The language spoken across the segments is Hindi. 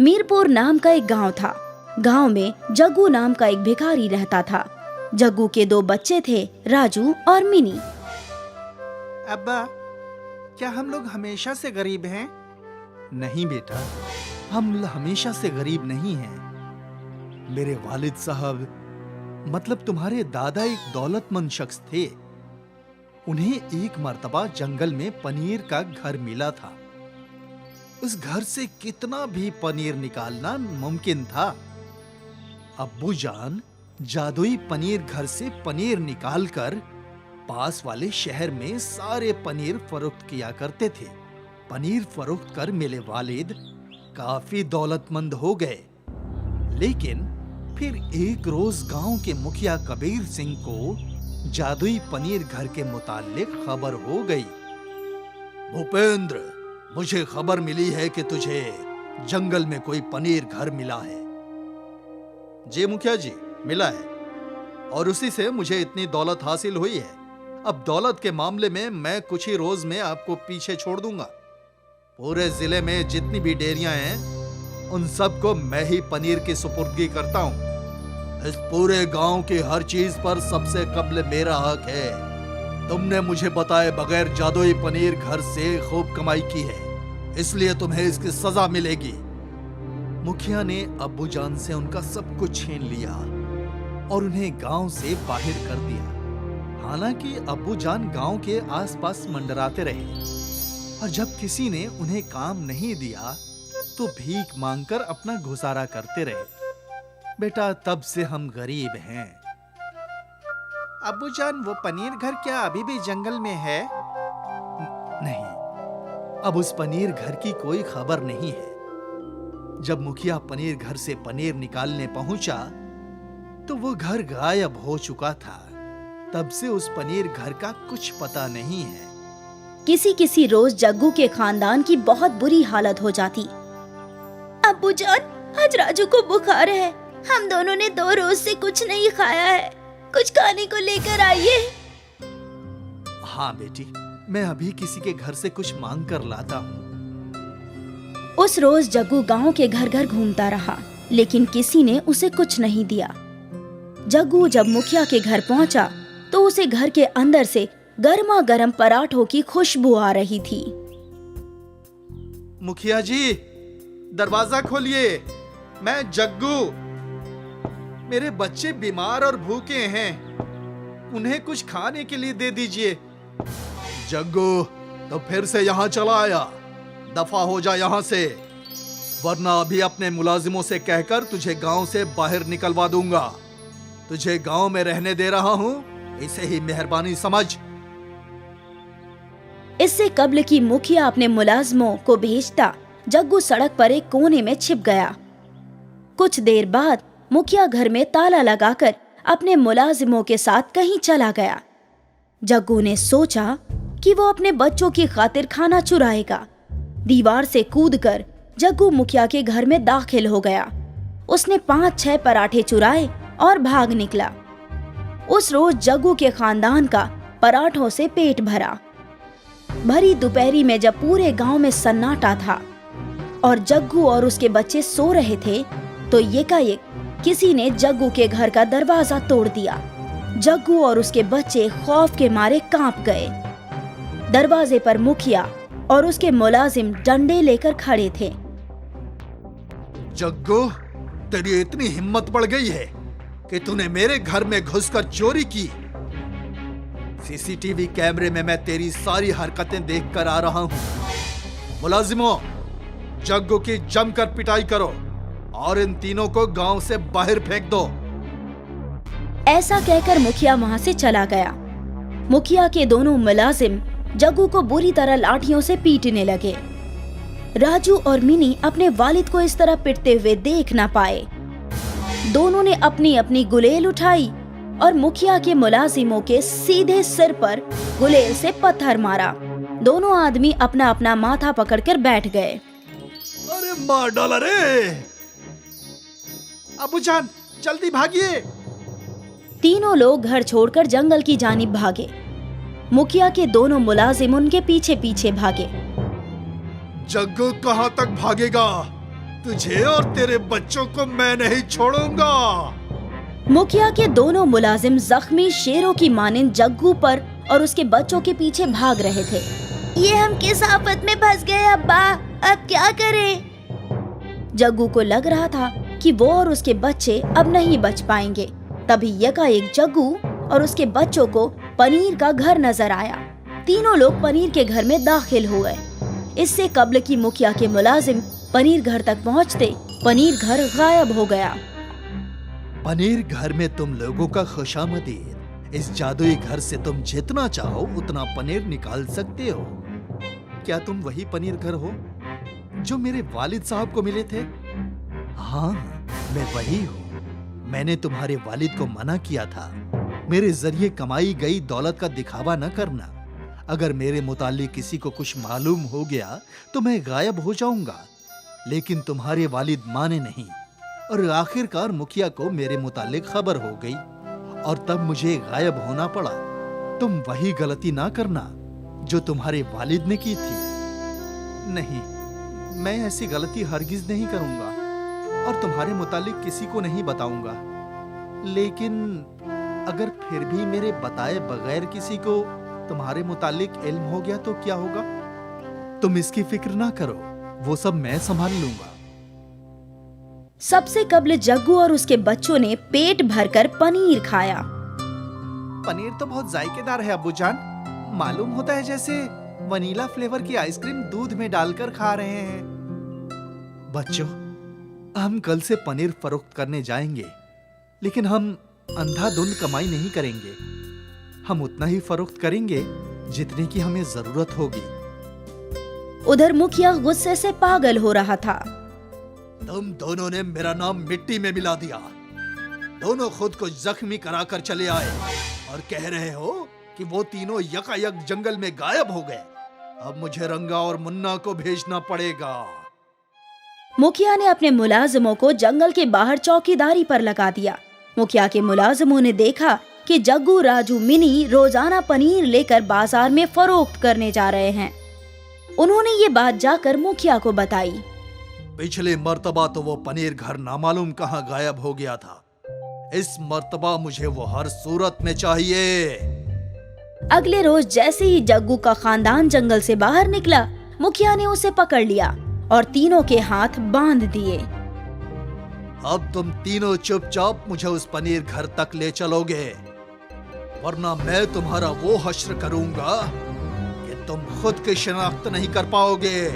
मीरपुर नाम का एक गांव था। गांव में जग्गू नाम का एक भिखारी रहता था। जग्गू के 2 बच्चे थे, राजू और मिनी। अब्बा, क्या हम लोग हमेशा से गरीब हैं? नहीं बेटा, हम हमेशा से गरीब नहीं हैं। मेरे वालिद साहब, मतलब तुम्हारे दादा, एक दौलतमंद शख्स थे। उन्हें एक मर्तबा जंगल में पनीर का घर मिला था। उस घर से कितना भी पनीर निकालना मुमकिन था। अब्बू जान जादुई पनीर घर से पनीर निकालकर पास वाले शहर में सारे पनीर फरोख्त किया करते थे। पनीर फरोख्त कर मेरे वालिद काफी दौलतमंद हो गए। लेकिन फिर एक रोज गांव के मुखिया कबीर सिंह को जादुई पनीर घर के मुताल्लिक खबर हो गई। भूपेंद्र, मुझे खबर मिली है कि तुझे जंगल में कोई पनीर घर मिला है। जी मुखिया जी, मिला है, और उसी से मुझे इतनी दौलत हासिल हुई है। अब दौलत के मामले में मैं कुछ ही रोज में आपको पीछे छोड़ दूंगा। पूरे जिले में जितनी भी डेयरियां हैं, उन सबको मैं ही पनीर की सुपुर्दगी करता हूं। इस पूरे गांव की हर चीज पर सबसे कब्ल मेरा हक है। तुमने मुझे बताए बगैर जादुई पनीर घर से खूब कमाई की है, इसलिए तुम्हें इसकी सजा मिलेगी। मुखिया ने अब्बू जान से उनका सब कुछ छीन लिया और उन्हें गांव से बाहर कर दिया। हालांकि अब्बू जान गांव के आसपास मंडराते रहे, और जब किसी ने उन्हें काम नहीं दिया तो भीख मांगकर अपना गुजारा करते रहे। बेटा, तब से हम गरीब हैं। अब्बू जान, वो पनीर घर क्या अभी भी जंगल में है? नहीं, अब उस पनीर घर की कोई खबर नहीं है। जब मुखिया पनीर घर से पनीर निकालने पहुंचा तो वो घर गायब हो चुका था। तब से उस पनीर घर का कुछ पता नहीं है। किसी रोज जग्गू के खानदान की बहुत बुरी हालत हो जाती। अब्बू जान, आज राजू को बुखार है। हम दोनों ने 2 रोज से कुछ नहीं खाया है। कुछ खाने को लेकर आइए। हाँ बेटी, मैं अभी किसी के घर से कुछ मांग कर लाता हूँ। उस रोज जग्गू गांव के घर घर घूमता रहा, लेकिन किसी ने उसे कुछ नहीं दिया। जग्गू जब मुखिया के घर पहुंचा तो उसे घर के अंदर से गर्मा गर्म पराठों की खुशबू आ रही थी। मुखिया जी, दरवाजा खोलिए, मैं जग्गू। मेरे बच्चे बीमार और भूखे हैं, उन्हें कुछ खाने के लिए दे दीजिए। जग्गू, तो फिर से यहाँ चला आया? दफा हो जा यहाँ से, वरना अभी अपने मुलाजिमों से कहकर तुझे गांव से बाहर निकलवा दूंगा। तुझे गांव में रहने दे रहा हूँ, इसे ही मेहरबानी समझ। इससे कब्ल की मुखिया अपने मुलाजिमों को भेजता, जग्गू सड़क पर एक कोने में छिप गया। कुछ देर बाद मुखिया घर में ताला लगाकर अपने मुलाजिमों के साथ कहीं चला गया। जग्गू ने सोचा कि वो अपने बच्चों की खातिर खाना चुराएगा। दीवार से कूदकर जग्गू मुखिया के घर में दाखिल हो गया। उसने 5-6 पराठे चुराए और भाग निकला। उस रोज जग्गू के खानदान का पराठों से पेट भरा। भरी दोपहरी में जब पूरे गांव में सन्नाटा था और जग्गू और उसके बच्चे सो रहे थे, तो एकाएक किसी ने जग्गू के घर का दरवाजा तोड़ दिया। जग्गू और उसके बच्चे खौफ के मारे कांप गए। दरवाजे पर मुखिया और उसके मुलाजिम डंडे लेकर खड़े थे। जग्गू, तेरी इतनी हिम्मत बढ़ गई है कि तूने मेरे घर में घुसकर चोरी की। सीसीटीवी कैमरे में मैं तेरी सारी हरकतें देखकर आ रहा हूं। मुलाजिमों, जग्गू की जमकर पिटाई करो और इन तीनों को गांव से बाहर फेंक दो। ऐसा कहकर मुखिया वहां से चला गया। मुखिया के दोनों मुलाजिम जग्गू को बुरी तरह लाठियों से पीटने लगे। राजू और मिनी अपने वालिद को इस तरह पिटते हुए देख ना पाए। दोनों ने अपनी अपनी गुलेल उठाई और मुखिया के मुलाजिमों के सीधे सिर पर गुलेल से पत्थर मारा। दोनों आदमी अपना अपना माथा पकड़कर बैठ गए। अरे मार डाला रे! अब्बू जान, जल्दी भागिए! तीनों लोग घर छोड़कर जंगल की जानिब भागे। मुखिया के दोनों मुलाजिम उनके पीछे पीछे भागे। जग्गू कहां तक भागेगा? तुझे और तेरे बच्चों को मैं नहीं छोड़ूंगा। मुखिया के दोनों मुलाजिम जख्मी शेरों की मानिंद जग्गू पर और उसके बच्चों के पीछे भाग रहे थे। ये हम किस आफत में फंस गए अब्बा, अब क्या करें? जग्गू को लग रहा था कि वो और उसके बच्चे अब नहीं बच पाएंगे। तभी यकाएक जग्गू और उसके बच्चों को पनीर का घर नजर आया। तीनों लोग पनीर के घर में दाखिल हुए। इससे कब्ल की मुखिया के मुलाजिम पनीर घर तक पहुंचते पनीर घर गायब हो गया। पनीर घर में तुम लोगों का खुशामदीद। इस जादुई घर से तुम जितना चाहो उतना पनीर निकाल सकते हो। क्या तुम वही पनीर घर हो जो मेरे वालिद साहब को मिले थे? हाँ, मैं वही हूँ। मैंने तुम्हारे वालिद को मना किया था मेरे जरिए कमाई गई दौलत का दिखावा न करना। अगर मेरे मुतालिक किसी को कुछ मालूम हो गया तो मैं गायब हो जाऊंगा। लेकिन तुम्हारे वालिद माने नहीं और आखिरकार मुखिया को मेरे मुतालिक खबर हो गई और तब मुझे गायब होना पड़ा। तुम वही गलती ना करना जो तुम्हारे वालिद ने की थी। नहीं, मैं ऐसी गलती हरगिज नहीं करूंगा और तुम्हारे मुतालिक किसी को नहीं बताऊंगा। लेकिन अगर फिर भी मेरे बताए बगैर किसी को तुम्हारे मुतालिक इल्म हो गया तो क्या होगा? तुम इसकी फिक्र ना करो, वो सब मैं संभाल लूंगा। सबसे कब्ल जग्गू और उसके बच्चों ने पेट भरकर पनीर खाया। पनीर तो बहुत जायकेदार है अब्बूजान। मालूम होता है जैसे वनीला फ्लेवर की आइसक्रीम दूध में डालकर खा रहे हैं। बच्चों, हम कल से पनीर फरोख्त करने जाएंगे, लेकिन हम अंधाधुंध कमाई नहीं करेंगे। हम उतना ही फरोख्त करेंगे जितने की हमें जरूरत होगी। उधर मुखिया गुस्से से पागल हो रहा था। तुम दोनों ने मेरा नाम मिट्टी में मिला दिया। दोनों खुद को जख्मी कराकर चले आए और कह रहे हो कि वो तीनों यकायक जंगल में गायब हो गए। अब मुझे रंगा और मुन्ना को भेजना पड़ेगा। मुखिया ने अपने मुलाजिमों को जंगल के बाहर चौकीदारी पर लगा दिया। मुखिया के मुलाजिमों ने देखा कि जग्गू, राजू, मिनी रोजाना पनीर लेकर बाजार में फरोख्त करने जा रहे हैं। उन्होंने ये बात जाकर मुखिया को बताई। पिछले मर्तबा तो वो पनीर घर नामालूम कहाँ गायब हो गया था। इस मर्तबा मुझे वो हर सूरत में चाहिए। अगले रोज जैसे ही जग्गू का खानदान जंगल से बाहर निकला, मुखिया ने उसे पकड़ लिया और तीनों के हाथ बांध दिए। अब तुम तीनों चुपचाप मुझे उस पनीर घर तक ले चलोगे, वरना मैं तुम्हारा वो हश्र करूंगा कि तुम खुद की शिनाख्त नहीं कर पाओगे।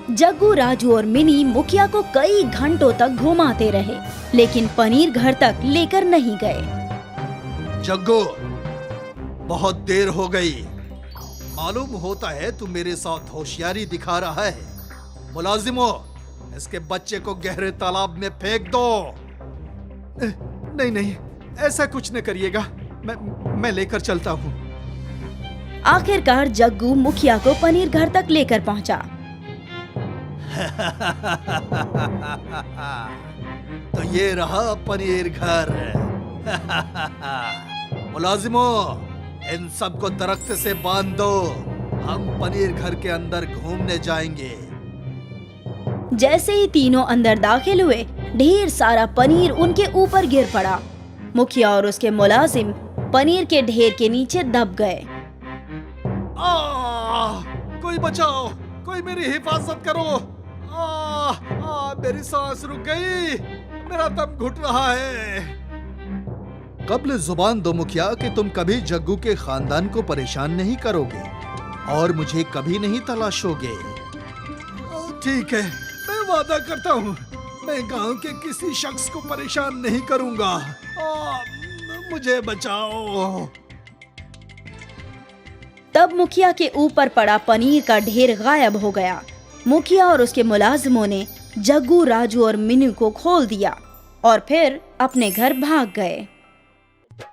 जग्गू, राजू और मिनी मुखिया को कई घंटों तक घुमाते रहे, लेकिन पनीर घर तक लेकर नहीं गए। जग्गू, बहुत देर हो गई। मालूम होता है तू मेरे साथ होशियारी दिखा रहा है। मुलाजिमों, इसके बच्चे को गहरे तालाब में फेंक दो। नहीं नहीं, ऐसा कुछ न करिएगा। मैं लेकर चलता हूँ। आखिरकार जग्गू मुखिया को पनीर घर तक लेकर पहुँचा। तो ये रहा पनीर घर। मुलाजिमों, इन सबको दरख्त से बांध दो। हम पनीर घर के अंदर घूमने जाएंगे। जैसे ही तीनों अंदर दाखिल हुए, ढेर सारा पनीर उनके ऊपर गिर पड़ा। मुखिया और उसके मुलाजिम पनीर के ढेर के नीचे दब गए। कोई बचाओ, कोई मेरी हिफाजत करो। मेरी सांस रुक गई, मेरा दम घुट रहा है। कब्ल जुबान दो मुखिया कि तुम कभी जग्गू के खानदान को परेशान नहीं करोगे और मुझे कभी नहीं तलाशोगे। ठीक है, मैं वादा करता हूँ, मैं गांव के किसी शख्स को परेशान नहीं करूंगा। मुझे बचाओ। तब मुखिया के ऊपर पड़ा पनीर का ढेर गायब हो गया। मुखिया और उसके मुलाजिमों ने जग्गू, राजू और मिनू को खोल दिया और फिर अपने घर भाग गए।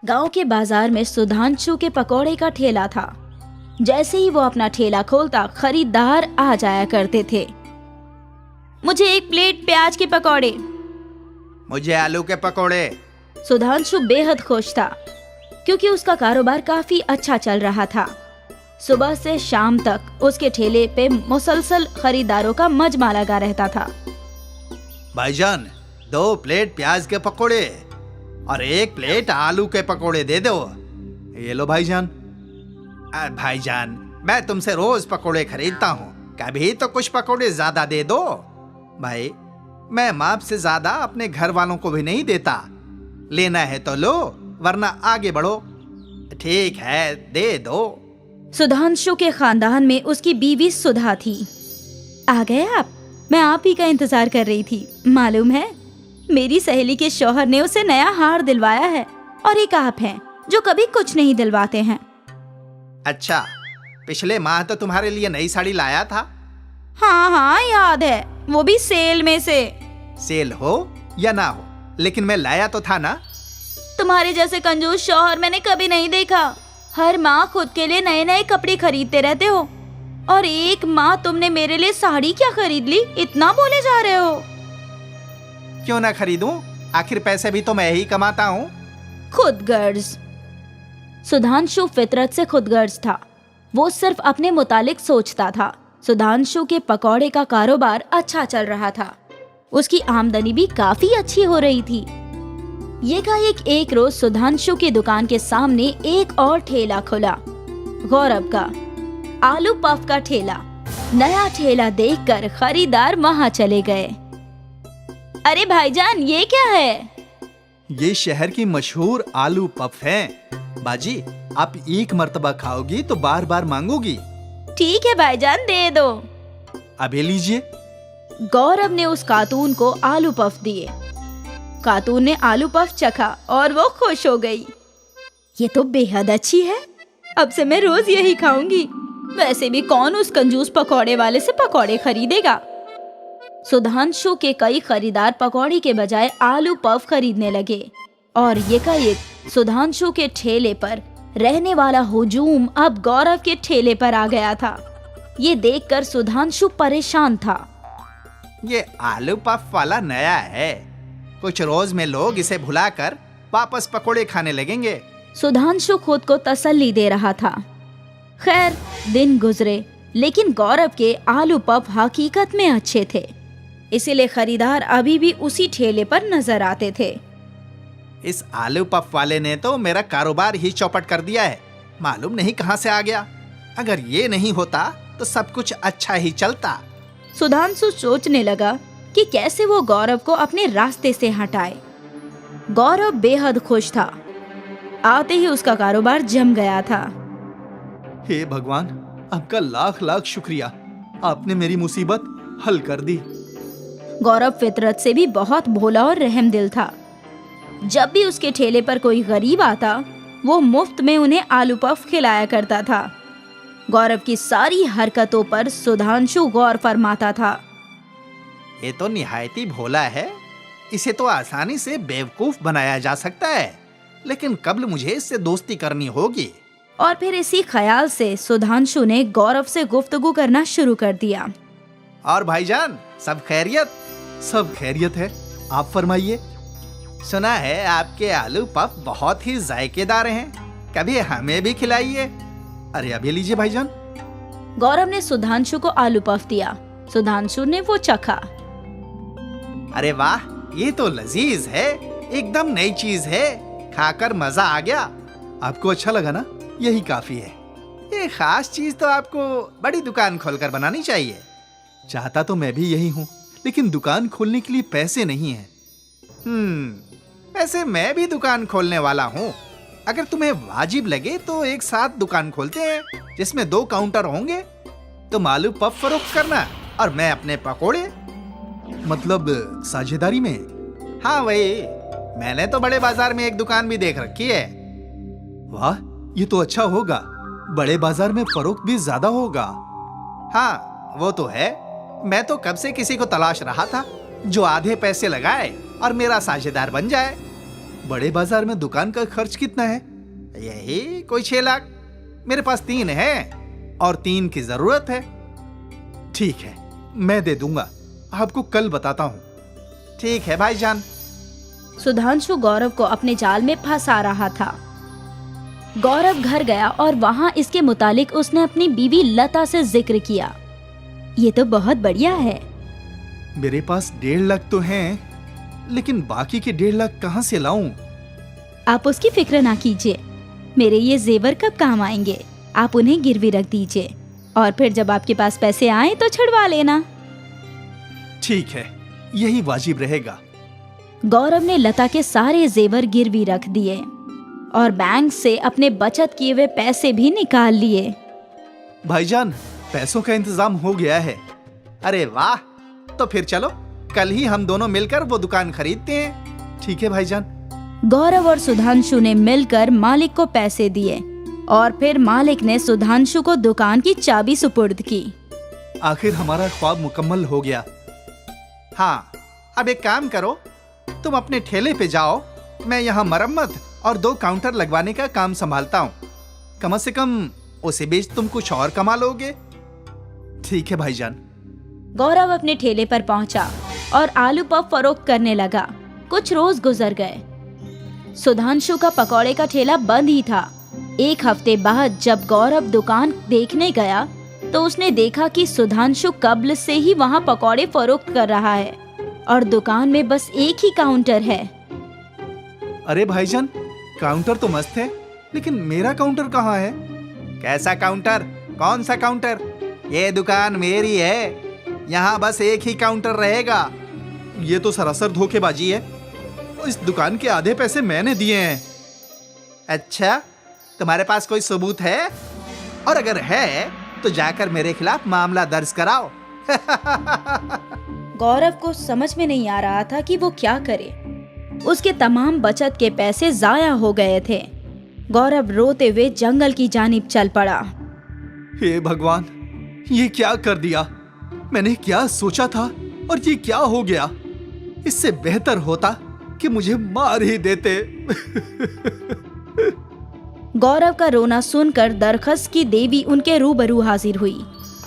गांव के बाजार में सुधांशु के पकौड़े का ठेला था। जैसे ही वो अपना ठेला खोलता, खरीदार आ जाया करते थे। मुझे एक प्लेट प्याज के पकौड़े। मुझे आलू के पकौड़े। सुधांशु बेहद खुश था क्योंकि उसका कारोबार काफी अच्छा चल रहा था। सुबह से शाम तक उसके ठेले पे मुसलसल खरीदारों का मजमा लगा रहता था। भाईजान 2 प्लेट प्याज के पकोड़े और 1 प्लेट आलू के पकोड़े दे दो। ये लो भाईजान। भाईजान मैं तुमसे रोज पकोड़े खरीदता हूँ, कभी तो कुछ पकोड़े ज्यादा दे दो। भाई मैं माप से ज्यादा अपने घर वालों को भी नहीं देता। लेना है तो लो, वरना आगे बढ़ो। ठीक है दे दो। सुधांशु के खानदान में उसकी बीवी सुधा थी। आ गए आप? मैं आप ही का इंतजार कर रही थी। मालूम है, मेरी सहेली के शौहर ने उसे नया हार दिलवाया है और एक आप हैं जो कभी कुछ नहीं दिलवाते हैं। अच्छा, पिछले माह तो तुम्हारे लिए नई साड़ी लाया था। हाँ हाँ याद है, वो भी सेल में से। सेल हो या ना हो, लेकिन मैं लाया तो था ना। तुम्हारे जैसे कंजूस शौहर मैंने कभी नहीं देखा। हर माह खुद के लिए नए नए कपड़े खरीदते रहते हो, और एक माह तुमने मेरे लिए साड़ी क्या खरीद ली? इतना बोले जा रहे हो। क्यों ना खरीदूं, आखिर पैसे भी तो मैं ही कमाता हूँ। खुदगर्ज। सुधांशु फितरत से खुदगर्ज था। वो सिर्फ अपने मुतालिक सोचता था। सुधांशु के पकौड़े का कारोबार अच्छा चल रहा था। उसकी आमदनी भी काफी अच्छी हो रही थी। ये का एक रोज सुधांशु की दुकान के सामने एक और ठेला खुला, गौरव का आलू पफ का ठेला। नया ठेला देखकर खरीदार वहां चले गए। अरे भाईजान, ये क्या है? ये शहर की मशहूर आलू पफ हैं। बाजी, आप एक मर्तबा खाओगी तो बार बार मांगोगी। ठीक है भाईजान, दे दो। अबे लीजिए। गौरव ने उस खातून को आलू पफ दिए। खातून ने आलू पफ चखा और वो खुश हो गई। ये तो बेहद अच्छी है, अब से मैं रोज यही खाऊंगी। वैसे भी कौन उस कंजूस पकौड़े वाले से पकौड़े खरीदेगा। सुधांशु के कई खरीदार पकौड़े के बजाय आलू पफ खरीदने लगे, और एकाएक सुधांशु के ठेले पर रहने वाला हुजूम अब गौरव के ठेले पर आ गया था। ये देखकर सुधांशु परेशान था। ये आलू पफ वाला नया है, कुछ रोज में लोग इसे भुलाकर वापस पकोड़े खाने लगेंगे। सुधांशु खुद को तसल्ली दे रहा था। खैर, दिन गुजरे, लेकिन गौरव के आलू पफ हकीकत में अच्छे थे, इसीलिए खरीदार अभी भी उसी ठेले पर नजर आते थे। इस आलू पफ वाले ने तो मेरा कारोबार ही चौपट कर दिया है। मालूम नहीं कहां से आ गया। अगर ये नहीं होता तो सब कुछ अच्छा ही चलता। सुधांशु सोचने लगा कि कैसे वो गौरव को अपने रास्ते से हटाए। गौरव बेहद खुश था। आते ही उसका कारोबार जम गया था। हे भगवान, आपका लाख लाख शुक्रिया, आपने मेरी मुसीबत हल कर दी। गौरव फितरत से भी बहुत भोला और रहमदिल था। जब भी उसके ठेले पर कोई गरीब आता, वो मुफ्त में उन्हें आलू पफ खिलाया करता था। गौरव की सारी हरकतों पर सुधांशु गौर फरमाता था। ये तो निहायती भोला है, इसे तो आसानी से बेवकूफ बनाया जा सकता है, लेकिन कब्ल मुझे इससे दोस्ती करनी होगी। और फिर इसी ख्याल से सुधांशु ने गौरव से गुफ्तगू करना शुरू कर दिया। और भाईजान, सब खैरियत? सब खैरियत है, आप फरमाइए। सुना है आपके आलू पफ बहुत ही जायकेदार हैं, कभी हमें भी खिलाइए। अरे अभी लीजिए भाईजान। गौरव ने सुधांशु को आलू पफ दिया। सुधांशु ने वो चखा। अरे वाह, ये तो लजीज है, एकदम नई चीज है, खाकर मजा आ गया। आपको अच्छा लगा ना? यही काफी है। ये खास चीज तो आपको बड़ी दुकान खोलकर बनानी चाहिए। चाहता तो मैं भी यही हूँ, लेकिन दुकान खोलने के लिए पैसे नहीं है। वैसे मैं भी दुकान खोलने वाला हूँ। अगर तुम्हें वाजिब लगे तो एक साथ दुकान खोलते हैं, जिसमें 2 काउंटर होंगे। तुम आलू पफ फरोख्त करना और मैं अपने पकोड़े। मतलब साझेदारी में? हाँ वही। मैंने तो बड़े बाजार में एक दुकान भी देख रखी है। वाह, ये तो अच्छा होगा। बड़े बाजार में फरोख्त भी ज्यादा होगा। हाँ वो तो है। मैं तो कब से किसी को तलाश रहा था जो आधे पैसे लगाए और मेरा साझेदार बन जाए। बड़े बाजार में दुकान का खर्च कितना है? यही कोई 6 लाख। मेरे पास 3 है और 3 की जरूरत है। ठीक है, मैं दे दूंगा, आपको कल बताता हूँ। ठीक है भाईजान। सुधांशु गौरव को अपने जाल में फंसा रहा था। गौरव घर गया और वहाँ इसके मुतालिक उसने अपनी बीवी लता से जिक्र किया। ये तो बहुत बढ़िया है। मेरे पास 1.5 लाख तो हैं, लेकिन बाकी के 1.5 लाख कहाँ से लाऊं? आप उसकी फिक्र ना कीजिए, मेरे ये जेवर कब काम आएंगे। आप उन्हें गिरवी रख दीजिए और फिर जब आपके पास पैसे आए तो छुड़वा लेना। ठीक है, यही वाजिब रहेगा। गौरव ने लता के सारे जेवर गिरवी रख दिए और बैंक से अपने बचत किए हुए पैसे भी निकाल लिए। भाईजान, पैसों का इंतजाम हो गया है। अरे वाह, तो फिर चलो कल ही हम दोनों मिलकर वो दुकान खरीदते हैं। ठीक है भाईजान। गौरव और सुधांशु ने मिलकर मालिक को पैसे दिए और फिर मालिक ने सुधांशु को दुकान की चाबी सुपुर्द की। आखिर हमारा ख्वाब मुकम्मल हो गया। हाँ, अब एक काम करो, तुम अपने ठेले पे जाओ, मैं यहाँ मरम्मत और 2 काउंटर लगवाने का काम संभालता हूँ। कम से कम उसी बीच तुम कुछ और कमा लोगे। ठीक है भाईजान। गौरव अपने ठेले पर पहुंचा और आलू पफ फरोख्त करने लगा। कुछ रोज गुजर गए। सुधांशु का पकौड़े का ठेला बंद ही था। 1 हफ्ते बाद जब गौरव दुकान देखने गया तो उसने देखा कि सुधांशु कब्ल से ही वहाँ पकौड़े फरोख्त कर रहा है और दुकान में बस एक ही काउंटर है। अरे भाईजान, काउंटर तो मस्त है, लेकिन मेरा काउंटर कहाँ है? कैसा काउंटर? कौन सा काउंटर? ये दुकान मेरी है, यहाँ बस एक ही काउंटर रहेगा। ये तो सरासर धोखेबाजी है। इस दुकान के आधे पैसे मैंने दिए हैं। अच्छा, तुम्हारे पास कोई सबूत है? और अगर है तो जाकर मेरे खिलाफ मामला दर्ज कराओ। गौरव को समझ में नहीं आ रहा था कि वो क्या करे। उसके तमाम बचत के पैसे जाया हो गए थे। गौरव रोते हुए जंगल की जानिब चल पड़ा। हे भगवान, ये क्या कर दिया? मैंने क्या सोचा था और ये क्या हो गया? इससे बेहतर होता कि मुझे मार ही देते। गौरव का रोना सुनकर दरखस की देवी उनके रूबरू हाजिर हुई।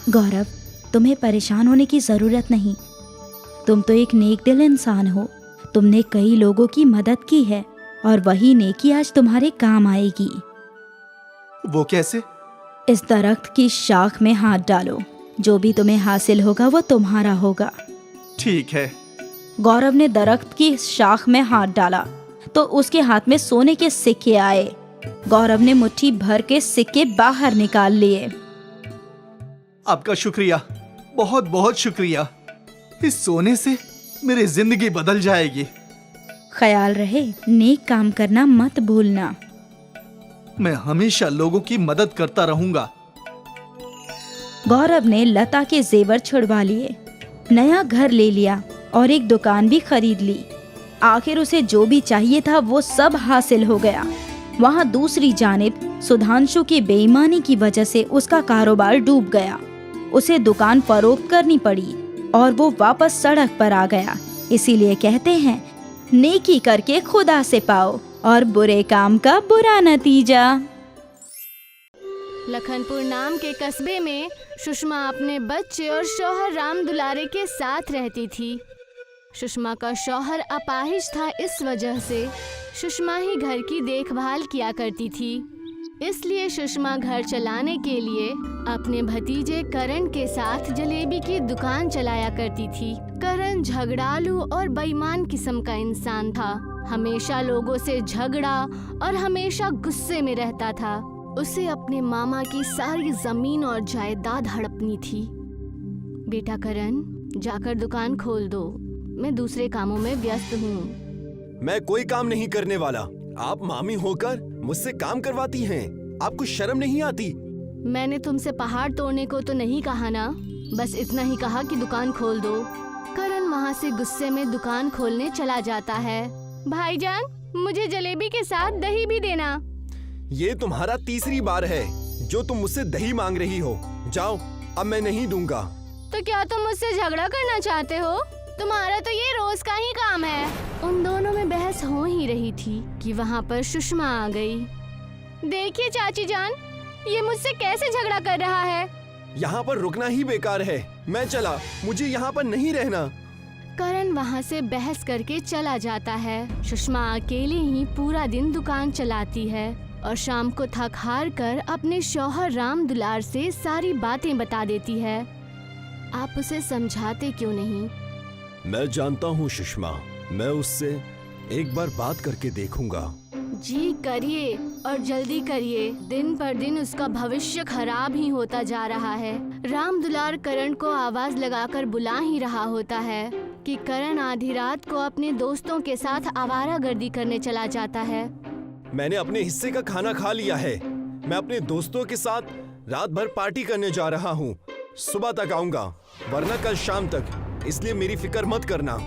गौरव, तुम्हें परेशान होने की जरूरत नहीं। तुम तो एक नेक दिल इंसान हो। तुमने कई लोगों की मदद की है और वही नेकी आज तुम्हारे काम आएगी। वो कैसे? इस दरख्त की शाख में हाथ डालो, जो भी तुम्हें हासिल होगा वो तुम्हारा होगा। ठीक है। गौरव ने दरख्त की शाख में हाथ डाला तो उसके हाथ में सोने के सिक्के आए। गौरव ने मुट्ठी भर के सिक्के बाहर निकाल लिए। आपका शुक्रिया, बहुत बहुत शुक्रिया। इस सोने से मेरी जिंदगी बदल जाएगी। ख्याल रहे, नेक काम करना मत भूलना। मैं हमेशा लोगों की मदद करता रहूंगा। गौरव ने लता के जेवर छुड़वा लिए, नया घर ले लिया और एक दुकान भी खरीद ली। आखिर उसे जो भी चाहिए था वो सब हासिल हो गया। वहाँ दूसरी जानिब सुधांशु की बेईमानी की वजह से उसका कारोबार डूब गया। उसे दुकान फरोख्त करनी पड़ी और वो वापस सड़क पर आ गया। इसीलिए कहते हैं, नेकी करके खुदा से पाओ और बुरे काम का बुरा नतीजा। लखनपुर नाम के कस्बे में सुषमा अपने बच्चे और शौहर राम दुलारे के साथ रहती थी। सुषमा का शौहर अपाहिज था, इस वजह से सुषमा ही घर की देखभाल किया करती थी। इसलिए सुषमा घर चलाने के लिए अपने भतीजे करण के साथ जलेबी की दुकान चलाया करती थी। करण झगड़ालू और बेईमान किस्म का इंसान था। हमेशा लोगों से झगड़ा और हमेशा गुस्से में रहता था। उसे अपने मामा की सारी जमीन और जायदाद हड़पनी थी। बेटा करण, जाकर दुकान खोल दो, मैं दूसरे कामों में व्यस्त हूँ। मैं कोई काम नहीं करने वाला। आप मामी होकर मुझसे काम करवाती हैं। आपको शर्म नहीं आती? मैंने तुमसे पहाड़ तोड़ने को तो नहीं कहा ना, बस इतना ही कहा कि दुकान खोल दो। करण वहाँ से गुस्से में दुकान खोलने चला जाता है। भाईजान, मुझे जलेबी के साथ दही भी देना। ये तुम्हारा तीसरी बार है जो तुम मुझसे दही मांग रही हो। जाओ, अब मैं नहीं दूंगा। तो क्या तुम मुझसे झगड़ा करना चाहते हो? तुम्हारा तो ये रोज का ही काम है। उन दोनों में बहस हो ही रही थी कि वहाँ पर सुषमा आ गई। देखिए चाची जान, ये मुझसे कैसे झगड़ा कर रहा है। यहाँ पर रुकना ही बेकार है। मैं चला, मुझे यहाँ पर नहीं रहना। करण वहाँ से बहस करके चला जाता है। सुषमा अकेले ही पूरा दिन दुकान चलाती है। और शाम को थक हार कर अपने शौहर राम दुलार से सारी बातें बता देती है। आप उसे समझाते क्यों नहीं? मैं जानता हूँ सुषमा, मैं उससे एक बार बात करके देखूंगा। जी करिए और जल्दी करिए। दिन पर दिन उसका भविष्य खराब ही होता जा रहा है। राम दुलार करण को आवाज लगाकर बुला ही रहा होता है कि करण आधी रात को अपने दोस्तों के साथ आवारागर्दी करने चला जाता है। मैंने अपने हिस्से का खाना खा लिया है। मैं अपने दोस्तों के साथ रात भर पार्टी करने जा रहा हूँ। सुबह तक आऊंगा, वरना कल शाम तक, इसलिए मेरी फिक्र मत करना।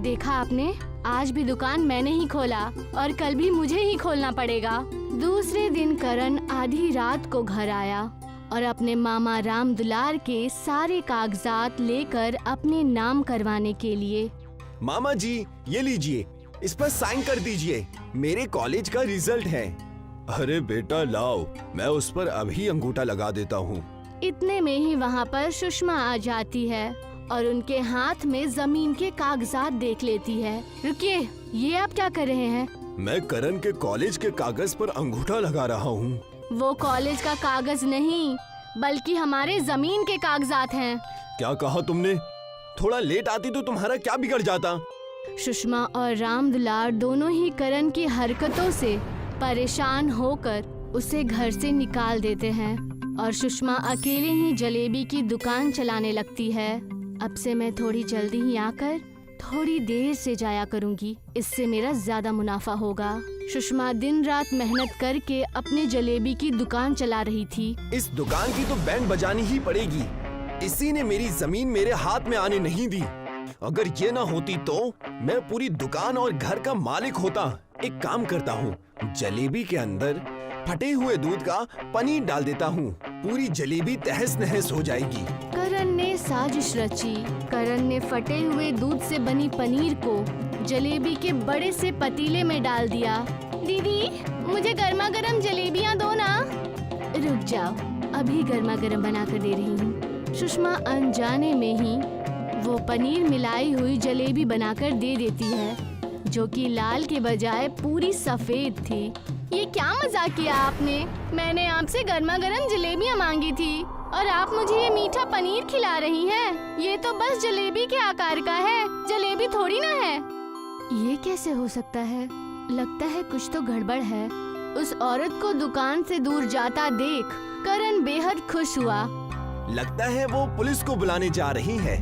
देखा आपने, आज भी दुकान मैंने ही खोला और कल भी मुझे ही खोलना पड़ेगा। दूसरे दिन करण आधी रात को घर आया और अपने मामा राम दुलार के सारे कागजात लेकर अपने नाम करवाने के लिए। मामा जी, ये लीजिए, इस पर साइन कर दीजिए, मेरे कॉलेज का रिजल्ट है। अरे बेटा लाओ, मैं उस पर अभी अंगूठा लगा देता हूँ। इतने में ही वहाँ पर सुषमा आ जाती है और उनके हाथ में जमीन के कागजात देख लेती है। रुकिए, ये आप क्या कर रहे हैं? मैं करण के कॉलेज के कागज पर अंगूठा लगा रहा हूँ। वो कॉलेज का कागज नहीं, बल्कि हमारे जमीन के कागजात हैं। क्या कहा तुमने? थोड़ा लेट आती तो तुम्हारा क्या बिगड़ जाता? सुषमा और राम दुलार दोनों ही करण की हरकतों से परेशान होकर उसे घर से निकाल देते हैं और सुषमा अकेले ही जलेबी की दुकान चलाने लगती है। अब से मैं थोड़ी जल्दी ही आकर थोड़ी देर से जाया करूंगी, इससे मेरा ज्यादा मुनाफा होगा। सुषमा दिन रात मेहनत करके अपने जलेबी की दुकान चला रही थी। इस दुकान की तो बैंड बजानी ही पड़ेगी। इसी ने मेरी जमीन मेरे हाथ में आने नहीं दी। अगर ये ना होती तो मैं पूरी दुकान और घर का मालिक होता। एक काम करता हूँ, जलेबी के अंदर फटे हुए दूध का पनीर डाल देता हूँ, पूरी जलेबी तहस नहस हो जाएगी। करण ने साजिश रची। करण ने फटे हुए दूध से बनी पनीर को जलेबी के बड़े से पतीले में डाल दिया। दीदी, मुझे गर्मा गर्म जलेबियाँ दो ना। रुक जाओ, अभी गर्मा गर्म बना कर दे रही हूँ। सुषमा अनजाने में ही वो पनीर मिलाई हुई जलेबी बनाकर दे देती है, जो कि लाल के बजाय पूरी सफेद थी। ये क्या मजाक किया आपने? मैंने आपसे गर्मा गर्म जलेबियाँ मांगी थी और आप मुझे ये मीठा पनीर खिला रही हैं। ये तो बस जलेबी के आकार का है, जलेबी थोड़ी ना है। ये कैसे हो सकता है? लगता है कुछ तो गड़बड़ है। उस औरत को दुकान से दूर जाता देख करण बेहद खुश हुआ। लगता है वो पुलिस को बुलाने जा रही है।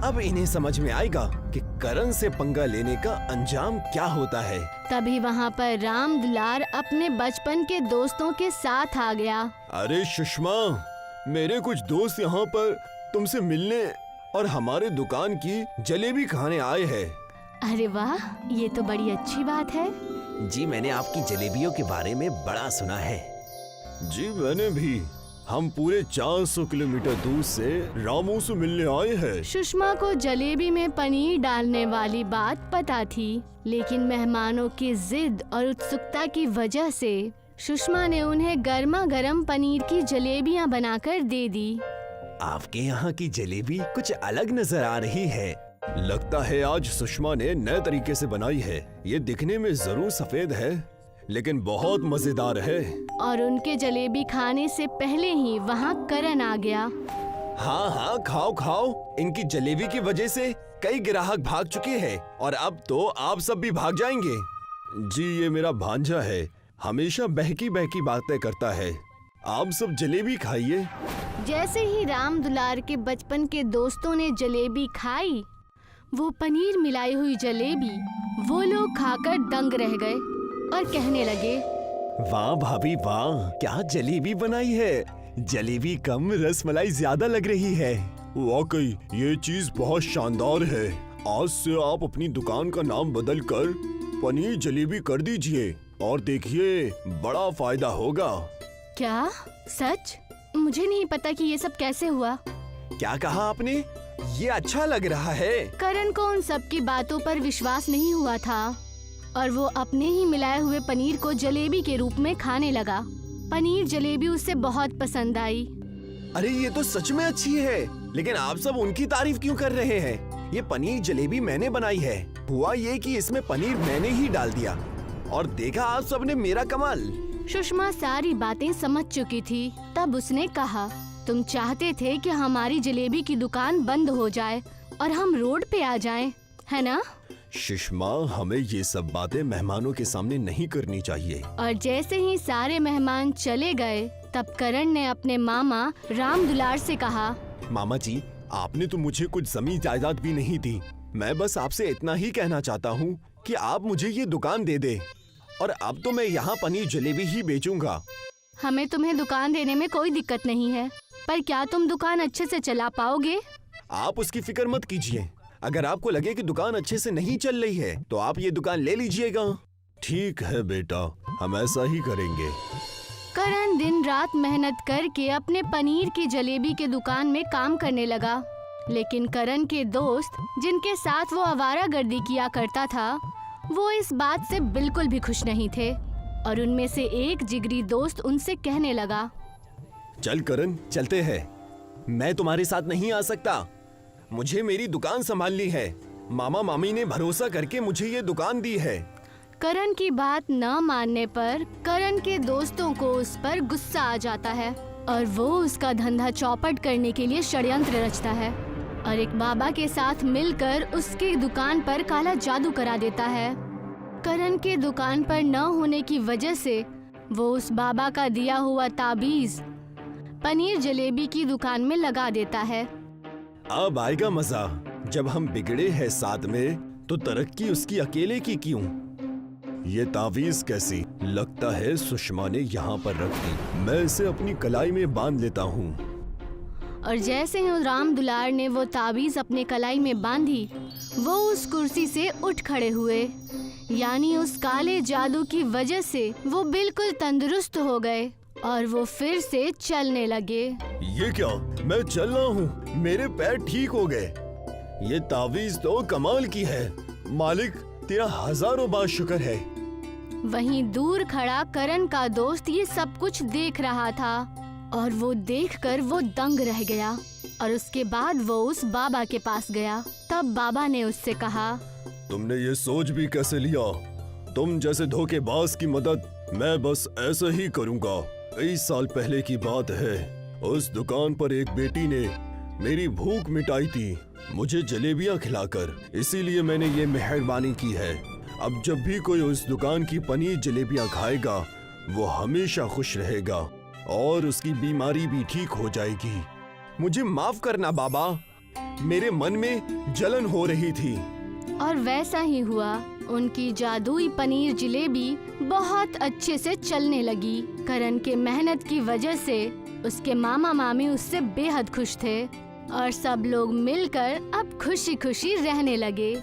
अब इन्हें समझ में आएगा कि करण से पंगा लेने का अंजाम क्या होता है। तभी वहाँ पर राम दुलार अपने बचपन के दोस्तों के साथ आ गया। अरे सुषमा, मेरे कुछ दोस्त यहाँ पर तुमसे मिलने और हमारे दुकान की जलेबी खाने आए हैं। अरे वाह, ये तो बड़ी अच्छी बात है। जी, मैंने आपकी जलेबियों के बारे में बड़ा सुना है। जी, मैंने भी। हम पूरे 400 किलोमीटर दूर से रामू से मिलने आए हैं। सुषमा को जलेबी में पनीर डालने वाली बात पता थी, लेकिन मेहमानों की जिद और उत्सुकता की वजह से सुषमा ने उन्हें गर्मा गर्म पनीर की जलेबियां बनाकर दे दी। आपके यहाँ की जलेबी कुछ अलग नजर आ रही है। लगता है आज सुषमा ने नए तरीके से बनाई है। ये दिखने में जरूर सफेद है, लेकिन बहुत मजेदार है। और उनके जलेबी खाने से पहले ही वहाँ करण आ गया। हाँ हाँ, खाओ खाओ। इनकी जलेबी की वजह से कई ग्राहक भाग चुके हैं और अब तो आप सब भी भाग जाएंगे। जी, ये मेरा भांजा है, हमेशा बहकी बहकी बातें करता है। आप सब जलेबी खाइए। जैसे ही राम दुलार के बचपन के दोस्तों ने जलेबी खाई, वो पनीर मिलाई हुई जलेबी वो लोग खाकर दंग रह गए और कहने लगे, वाह भाभी वाह, क्या जलेबी बनाई है। जलेबी कम, रसमलाई ज्यादा लग रही है। वाकई ये चीज बहुत शानदार है। आज से आप अपनी दुकान का नाम बदलकर पनीर जलेबी कर दीजिए और देखिए बड़ा फायदा होगा। क्या सच? मुझे नहीं पता कि ये सब कैसे हुआ। क्या कहा आपने? ये अच्छा लग रहा है। करण को उन सब की बातों पर विश्वास नहीं हुआ था और वो अपने ही मिलाए हुए पनीर को जलेबी के रूप में खाने लगा। पनीर जलेबी उसे बहुत पसंद आई। अरे ये तो सच में अच्छी है, लेकिन आप सब उनकी तारीफ क्यों कर रहे हैं? ये पनीर जलेबी मैंने बनाई है। हुआ ये कि इसमें पनीर मैंने ही डाल दिया और देखा आप सबने मेरा कमाल। सुषमा सारी बातें समझ चुकी थी। तब उसने कहा, तुम चाहते थे कि हमारी जलेबी की दुकान बंद हो जाए और हम रोड पे आ जाएं, है ना? सुषमा, हमें ये सब बातें मेहमानों के सामने नहीं करनी चाहिए। और जैसे ही सारे मेहमान चले गए, तब करण ने अपने मामा राम दुलार से कहा, मामा जी, आपने तो मुझे कुछ जमीन जायदाद भी नहीं दी। मैं बस आपसे इतना ही कहना चाहता हूँ कि आप मुझे ये दुकान दे दे, और अब तो मैं यहाँ पनीर जलेबी ही बेचूंगा। हमें तुम्हें दुकान देने में कोई दिक्कत नहीं है, पर क्या तुम दुकान अच्छे से चला पाओगे? आप उसकी फिक्र मत कीजिए। अगर आपको लगे कि दुकान अच्छे से नहीं चल रही है तो आप ये दुकान ले लीजिएगा। ठीक है बेटा, हम ऐसा ही करेंगे। करण दिन रात मेहनत करके अपने पनीर की जलेबी के दुकान में काम करने लगा, लेकिन करण के दोस्त जिनके साथ वो आवारागर्दी किया करता था, वो इस बात से बिल्कुल भी खुश नहीं थे। और उनमें से एक जिगरी दोस्त उनसे कहने लगा, चल करण, चलते हैं। मैं तुम्हारे साथ नहीं आ सकता। मुझे मेरी दुकान संभालनी है। मामा मामी ने भरोसा करके मुझे ये दुकान दी है। करण की बात न मानने पर करण के दोस्तों को उस पर गुस्सा आ जाता है और वो उसका धंधा चौपट करने के लिए षड्यंत्र रचता है और एक बाबा के साथ मिलकर उसकी दुकान पर काला जादू करा देता है। करण के दुकान पर न होने की वजह से वो उस बाबा का दिया हुआ ताबीज पनीर जलेबी की दुकान में लगा देता है। अब आएगा मजा। जब हम बिगड़े हैं साथ में तो तरक्की उसकी अकेले की क्यों? ये तावीज कैसी? लगता है सुषमा ने यहाँ पर रख दी। मैं इसे अपनी कलाई में बांध लेता हूँ। और जैसे ही राम दुलार ने वो ताबीज अपने कलाई में बांधी, वो उस कुर्सी से उठ खड़े हुए। यानी उस काले जादू की वजह से वो बिल्कुल तंदुरुस्त हो गए और वो फिर से चलने लगे। ये क्या? मैं चल रहा हूँ, मेरे पैर ठीक हो गए। ये तावीज तो कमाल की है। मालिक, तेरा हजारों बार शुक्र है। वहीं दूर खड़ा करण का दोस्त ये सब कुछ देख रहा था और वो देखकर वो दंग रह गया। और उसके बाद वो उस बाबा के पास गया। तब बाबा ने उससे कहा, तुमने ये सोच भी कैसे लिया? तुम जैसे धोखेबाज की मदद मैं बस ऐसे ही करूँगा। 20 साल पहले की बात है। उस दुकान पर एक बेटी ने मेरी भूख मिटाई थी, मुझे जलेबियाँ खिलाकर। इसीलिए मैंने ये मेहरबानी की है। अब जब भी कोई उस दुकान की पनीर जलेबियाँ खाएगा, वो हमेशा खुश रहेगा और उसकी बीमारी भी ठीक हो जाएगी। मुझे माफ करना बाबा, मेरे मन में जलन हो रही थी। और वैसा ही हुआ। उनकी जादुई पनीर जलेबी बहुत अच्छे से चलने लगी। करण के मेहनत की वजह से उसके मामा मामी उससे बेहद खुश थे और सब लोग मिलकर अब खुशी खुशी रहने लगे।